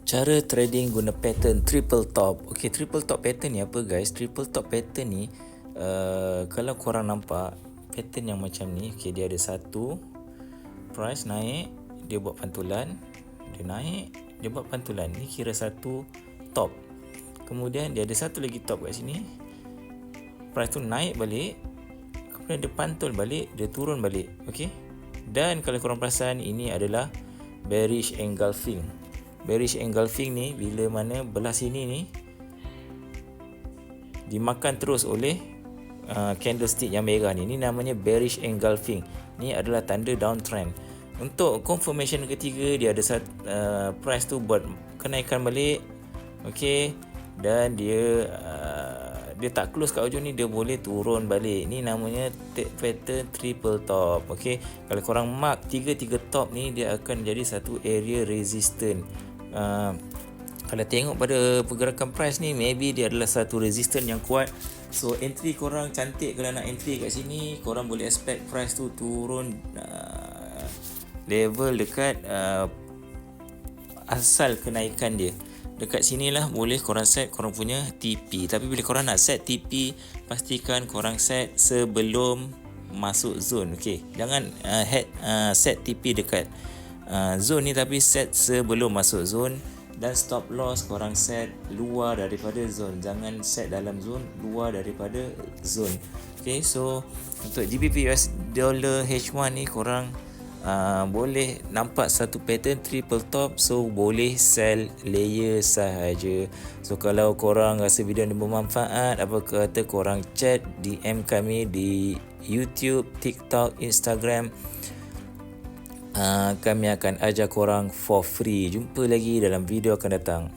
Cara trading guna pattern triple top. Okey, triple top pattern ni apa guys? Triple top pattern ni kalau korang nampak pattern yang macam ni, okey, dia ada satu price naik, dia buat pantulan, dia naik, dia buat pantulan. Ni kira satu top. Kemudian dia ada satu lagi top kat sini. Price tu naik balik, kemudian dia pantul balik, dia turun balik. Okey. Dan kalau korang perasan, ini adalah bearish engulfing. Bearish engulfing ni bila mana belah sini ni dimakan terus oleh candlestick yang merah ni. Ni namanya bearish engulfing. Ni adalah tanda downtrend. Untuk confirmation ketiga, dia ada price tu buat kenaikan balik. Okey. Dan dia tak close kat ujung ni, dia boleh turun balik. Ni namanya pattern triple top. Okey. Kalau korang mark tiga-tiga top ni, dia akan jadi satu area resistance. Kalau tengok pada pergerakan price ni, maybe dia adalah satu resistance yang kuat. So entry korang cantik. Kalau nak entry kat sini, korang boleh expect price tu turun level dekat asal kenaikan dia. Dekat sinilah boleh korang set korang punya TP. Tapi bila korang nak set TP, pastikan korang set sebelum masuk zone. Okey, jangan set TP dekat zone ni, tapi set sebelum masuk zone. Dan stop loss korang set luar daripada zone. Jangan set dalam zone, luar daripada zone. Okay, so untuk GBP US dollar H1 ni korang boleh nampak satu pattern triple top. So boleh sell layer sahaja. So kalau korang rasa video ni bermanfaat, apa kata korang chat DM kami di YouTube, TikTok, Instagram. Kami akan ajar korang for free. Jumpa lagi dalam video akan datang.